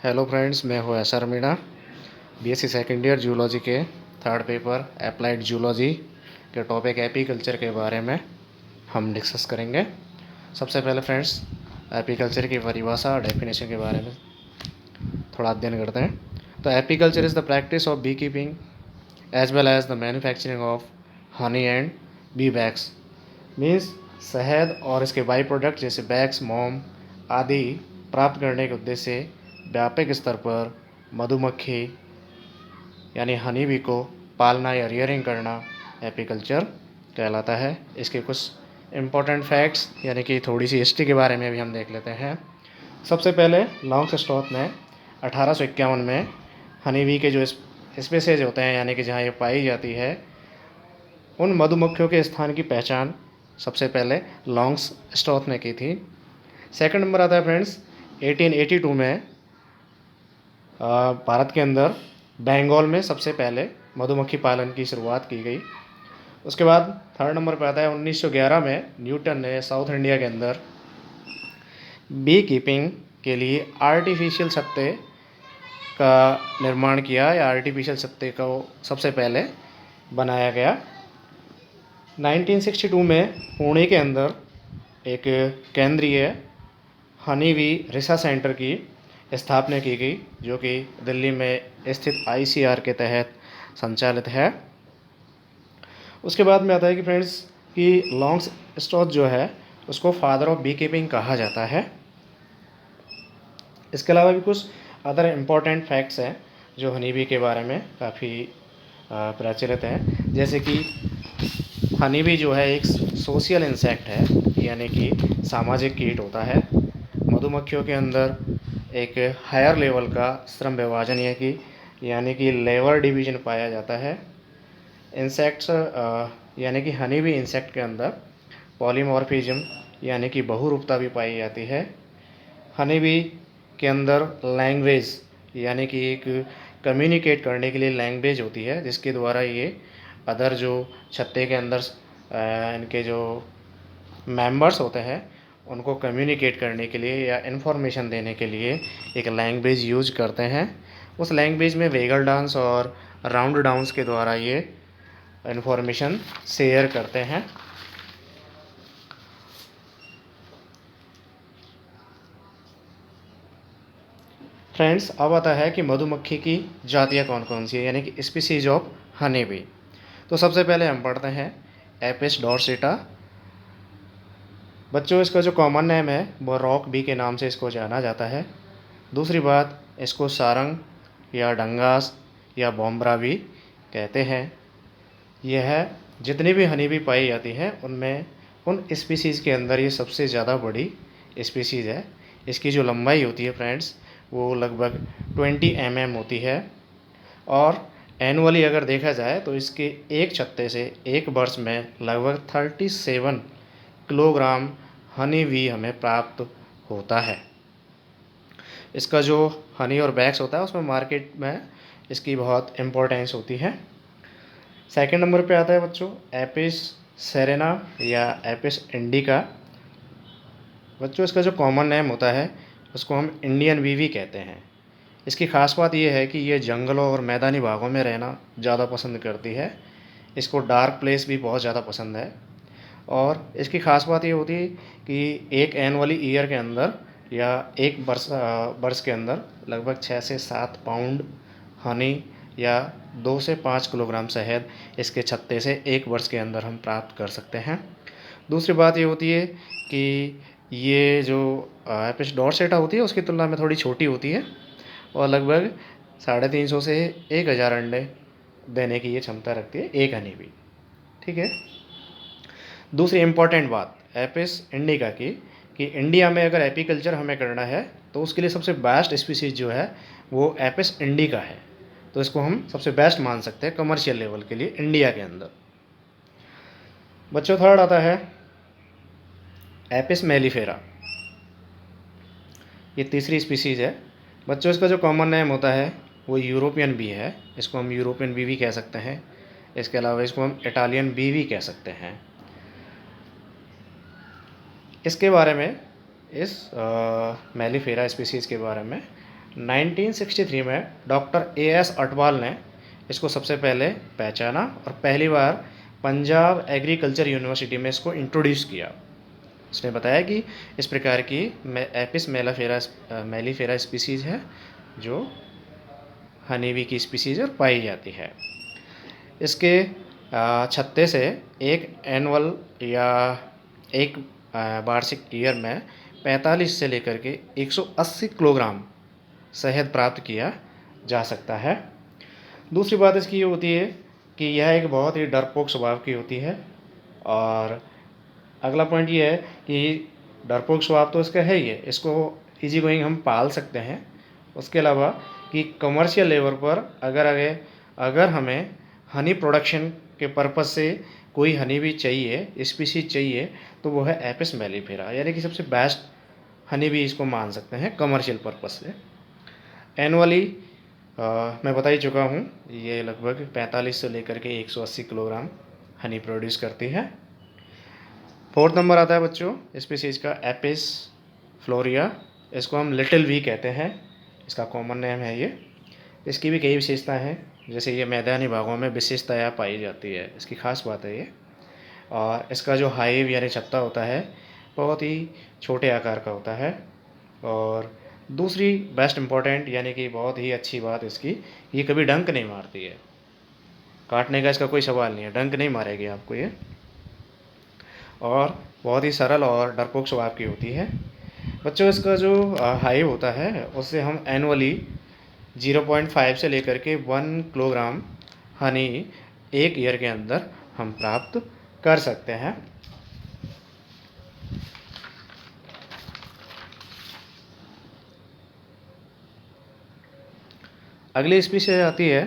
Hello friends, मैं हूँ S R Meena. BSc second year zoology के थर्ड पेपर अप्लाइड जूलॉजी के टॉपिक एपीकल्चर के बारे में हम डिस्कस करेंगे। सबसे पहले फ्रेंड्स, एपीकल्चर की परिभाषा और डेफिनेशन के बारे में थोड़ा अध्ययन करते हैं। तो apiculture is the practice of beekeeping as well as the manufacturing of honey and bee bags. Means शहद और इसके बाई प्रोडक्ट जैसे बैग्स, मोम आदि प्राप्त करने के उद्देश्य से व्यापक स्तर पर मधुमक्खी यानी हनी बी को पालना या रियरिंग करना एपीकल्चर कहलाता है। इसके कुछ इम्पोर्टेंट फैक्ट्स यानी कि थोड़ी सी हिस्ट्री के बारे में भी हम देख लेते हैं। सबसे पहले लॉन्गस्ट्रोथ में 1851 में हनी बी के जो स्पीसीज होते हैं यानी कि जहाँ ये पाई जाती है, उन मधुमक्खियों के स्थान की पहचान सबसे पहले लॉन्गस्ट्रोथ ने की थी। सेकंड नंबर आता है फ्रेंड्स 1882 में भारत के अंदर बंगाल में सबसे पहले मधुमक्खी पालन की शुरुआत की गई। उसके बाद थर्ड नंबर पर आता है 1911 में न्यूटन ने साउथ इंडिया के अंदर बी कीपिंग के लिए आर्टिफिशियल छत्ते का निर्माण किया या आर्टिफिशियल छत्ते को सबसे पहले बनाया गया। 1962 में पुणे के अंदर एक केंद्रीय हनी बी रिसर्च सेंटर की स्थापना की गई, जो कि दिल्ली में स्थित आईसीआर के तहत संचालित है। उसके बाद में आता है कि फ्रेंड्स कि लॉन्गस्ट्रोथ जो है उसको फादर ऑफ बी कीपिंग कहा जाता है। इसके अलावा भी कुछ अदर इम्पॉर्टेंट फैक्ट्स हैं जो हनी बी के बारे में काफ़ी प्रचलित हैं, जैसे कि हनी बी जो है एक सोशल इंसेक्ट है यानी कि सामाजिक कीट होता है। मधुमक्खियों के अंदर एक हायर लेवल का श्रम विभाजन यानी कि लेबर डिवीजन पाया जाता है। इंसेक्ट्स यानी कि हनी बी इंसेक्ट के अंदर पॉलीमॉर्फिज्म यानी कि बहुरूपता भी पाई जाती है। हनी बी के अंदर लैंग्वेज यानी कि एक कम्युनिकेट करने के लिए लैंग्वेज होती है, जिसके द्वारा ये अदर जो छत्ते के अंदर इनके जो मेंबर्स होते हैं उनको कम्युनिकेट करने के लिए या इन्फॉर्मेशन देने के लिए एक लैंग्वेज यूज करते हैं। उस लैंग्वेज में वेगल डांस और राउंड डाउन्स के द्वारा ये इन्फॉर्मेशन शेयर करते हैं। फ्रेंड्स, अब आता है कि मधुमक्खी की जातियाँ कौन कौन सी है यानी कि स्पीसीज ऑफ हनी बी। तो सबसे पहले हम पढ़ते हैं एपिस डॉर्सेटा। बच्चों, इसका जो कॉमन नेम है वो रॉक बी के नाम से इसको जाना जाता है। दूसरी बात, इसको सारंग या डंगास या बॉम्ब्रा भी कहते हैं। यह जितनी भी हनी बी पाई जाती हैं उनमें उन स्पीसीज़ के अंदर ये सबसे ज़्यादा बड़ी स्पीसीज़ है। इसकी जो लंबाई होती है फ्रेंड्स वो लगभग 20 mm होती है, और एनुअली अगर देखा जाए तो इसके एक छत्ते से एक वर्ष में लगभग 37 किलोग्राम हनी बी हमें प्राप्त होता है। इसका जो हनी और बैग्स होता है उसमें मार्केट में इसकी बहुत इम्पोर्टेंस होती है। सेकंड नंबर पे आता है बच्चों एपिस सेरेना या एपिस इंडिका। बच्चों, इसका जो कॉमन नेम होता है उसको हम इंडियन वीवी कहते हैं। इसकी ख़ास बात यह है कि ये जंगलों और मैदानी भागों में रहना ज़्यादा पसंद करती है। इसको डार्क प्लेस भी बहुत ज़्यादा पसंद है, और इसकी ख़ास बात ये होती है कि एक एनुअली ईयर के अंदर या एक वर्ष के अंदर लगभग 6 से 7 पाउंड हनी या 2 से 5 किलोग्राम शहद इसके छत्ते से एक वर्ष के अंदर हम प्राप्त कर सकते हैं। दूसरी बात ये होती है कि ये जो एपिस डॉर्सेटा होती है उसकी तुलना में थोड़ी छोटी होती है, और लगभग 350 से 1000 अंडे देने की ये क्षमता रखती है एक हनी बी। ठीक है। दूसरी इम्पॉर्टेंट बात एपिस इंडिका की कि इंडिया में अगर एपीकल्चर हमें करना है तो उसके लिए सबसे बेस्ट स्पीसीज जो है वो एपिस इंडिका है। तो इसको हम सबसे बेस्ट मान सकते हैं कमर्शियल लेवल के लिए इंडिया के अंदर। बच्चों, थर्ड आता है एपिस मेलिफेरा। ये तीसरी स्पीसीज है। बच्चों, इसका जो कॉमन नेम होता है वो यूरोपियन बी है। इसको हम यूरोपियन बी भी कह सकते हैं। इसके अलावा इसको हम इटालियन बी भी कह सकते हैं। इसके बारे में इस मेलिफेरा स्पीसीज़ के बारे में 1963 में डॉक्टर एएस अटवाल ने इसको सबसे पहले पहचाना और पहली बार पंजाब एग्रीकल्चर यूनिवर्सिटी में इसको इंट्रोड्यूस किया। उसने बताया कि इस प्रकार की एपिस मेलिफेरा स्पीसीज़ है जो हनी बी की स्पीसीज़ और पाई जाती है। इसके छत्ते से एक एनुअल या एक वार्षिक ईयर में 45 से लेकर के 180 किलोग्राम शहद प्राप्त किया जा सकता है। दूसरी बात इसकी ये होती है कि यह एक बहुत ही डरपोक स्वभाव की होती है। और अगला पॉइंट ये है कि डरपोक स्वभाव तो इसका है ही है, इसको इजी गोइंग हम पाल सकते हैं। उसके अलावा कि कमर्शियल लेवल पर अगर हमें हनी प्रोडक्शन के पर्पज़ से कोई हनी भी चाहिए, स्पीसीज चाहिए, तो वो है एपिस मेलिफेरा, यानी कि सबसे बेस्ट हनी भी इसको मान सकते हैं कमर्शियल पर्पज़ से। एनुअली मैं बता ही चुका हूँ, ये लगभग 45 से लेकर के 180 किलोग्राम हनी प्रोड्यूस करती है। 4th नंबर आता है बच्चों स्पीसीज का एपिस फ्लोरिया, इसको हम लिटिल वी कहते हैं, इसका कॉमन नेम है ये। इसकी भी कई विशेषताएं हैं, जैसे ये मैदानी भागों में विशेषताएं पाई जाती है, इसकी खास बात है ये। और इसका जो हाइव यानी छत्ता होता है बहुत ही छोटे आकार का होता है। और दूसरी बेस्ट इम्पॉर्टेंट यानी कि बहुत ही अच्छी बात इसकी, ये कभी डंक नहीं मारती है, काटने का इसका कोई सवाल नहीं है, डंक नहीं मारेगी आपको ये। और बहुत ही सरल और डरपोक स्वभाव की होती है। बच्चों इसका जो हाइव होता है उससे हम एनुअली 0.5 से लेकर के 1 किलोग्राम हनी एक ईयर के अंदर हम प्राप्त कर सकते हैं। अगली स्पीशीज आती है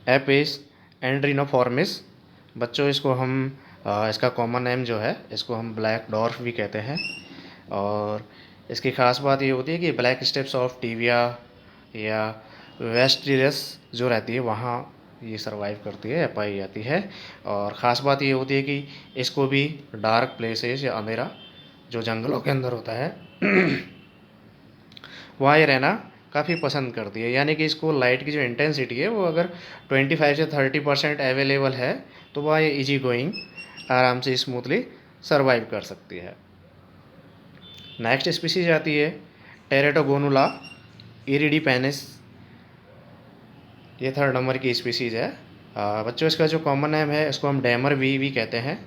एपिस एंड्रिनोफॉर्मिस। बच्चों इसको हम इसका कॉमन नेम जो है इसको हम ब्लैक डॉर्फ भी कहते हैं। और इसकी ख़ास बात ये होती है कि ब्लैक स्टेप्स ऑफ टिबिया या वेस्टिरस जो रहती है वहाँ ये सरवाइव करती है या पाई जाती है। और ख़ास बात ये होती है कि इसको भी डार्क प्लेसेस या अंधेरा जो जंगलों के अंदर होता है वहाँ ये रहना काफ़ी पसंद करती है, यानी कि इसको लाइट की जो इंटेंसिटी है वो अगर 25 से 30% अवेलेबल है तो वह ये इजी गोइंग आराम से स्मूथली सरवाइव कर सकती है। नेक्स्ट स्पीसीज आती है टेरेटोगोनुला इरिडीपेनिस, ये 3rd नंबर की स्पीसीज है। बच्चों इसका जो कॉमन नेम है इसको हम डैमर बी भी कहते हैं,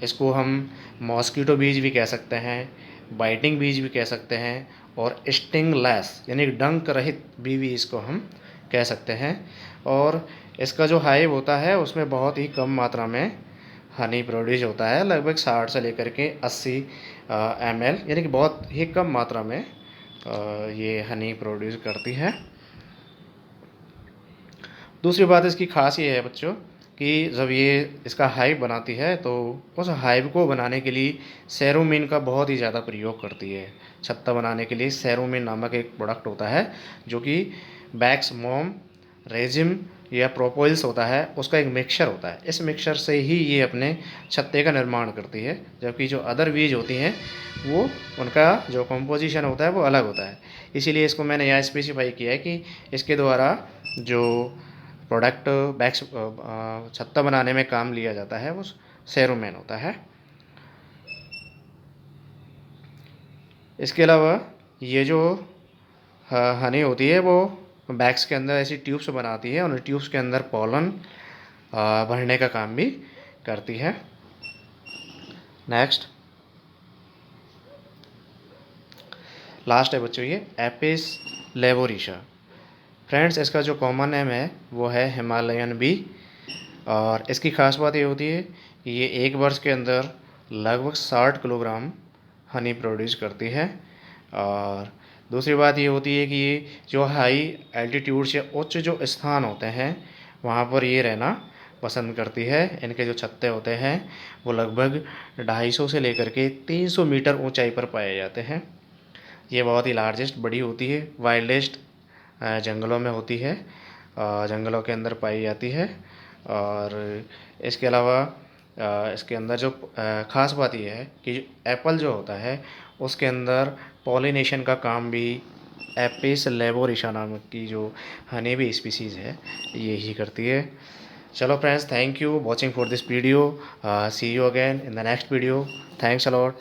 इसको हम मॉस्किटो बीज भी कह सकते हैं, बाइटिंग बीज भी कह सकते हैं, और स्टिंगलेस यानी डंक रहित भी इसको हम कह सकते हैं। और इसका जो हाइव होता है उसमें बहुत ही कम मात्रा में हनी प्रोड्यूस होता है, लगभग 60 से लेकर के 80 ml, यानी कि बहुत ही कम मात्रा में ये हनी प्रोड्यूस करती है। दूसरी बात इसकी खास ये है बच्चों कि जब ये इसका हाइव बनाती है तो उस हाइव को बनाने के लिए सेरोमिन का बहुत ही ज़्यादा प्रयोग करती है। छत्ता बनाने के लिए सेरोमिन नामक एक प्रोडक्ट होता है जो कि बैक्स मोम रेजिम या प्रोपोइल्स होता है, उसका एक मिक्सचर होता है। इस मिक्सचर से ही ये अपने छत्ते का निर्माण करती है, जबकि जो अदर बीज होती हैं वो उनका जो कंपोजिशन होता है वो अलग होता है। इसीलिए इसको मैंने यहाँ स्पेसिफाई किया है कि इसके द्वारा जो प्रोडक्ट बैक्स छत्ता बनाने में काम लिया जाता है वो सेरोमेन होता है। इसके अलावा ये जो हनी होती है वो बैग्स के अंदर ऐसी ट्यूब्स बनाती है, उन ट्यूब्स के अंदर पॉलन भरने का काम भी करती है। नेक्स्ट लास्ट है बच्चों ये एपिस लेबोरिशा। फ्रेंड्स इसका जो कॉमन नेम है वो है हिमालयन बी, और इसकी खास बात ये होती है कि ये एक वर्ष के अंदर लगभग 60 किलोग्राम हनी प्रोड्यूस करती है। और दूसरी बात ये होती है कि ये जो हाई एल्टीट्यूड से उच्च जो स्थान होते हैं वहाँ पर ये रहना पसंद करती है। इनके जो छत्ते होते हैं वो लगभग 250 से लेकर के 300 मीटर ऊंचाई पर पाए जाते हैं। ये बहुत ही लार्जेस्ट बड़ी होती है, वाइल्डेस्ट जंगलों में होती है, जंगलों के अंदर पाई जाती है। और इसके अलावा इसके अंदर जो ख़ास बात यह है कि एप्पल जो होता है उसके अंदर पॉलिनेशन का काम भी एपिस लेबोरिशा नाम की जो हनी बी स्पीसीज़ है यही करती है। चलो friends, thank you watching for this video. See you again in the next video. Thanks a lot.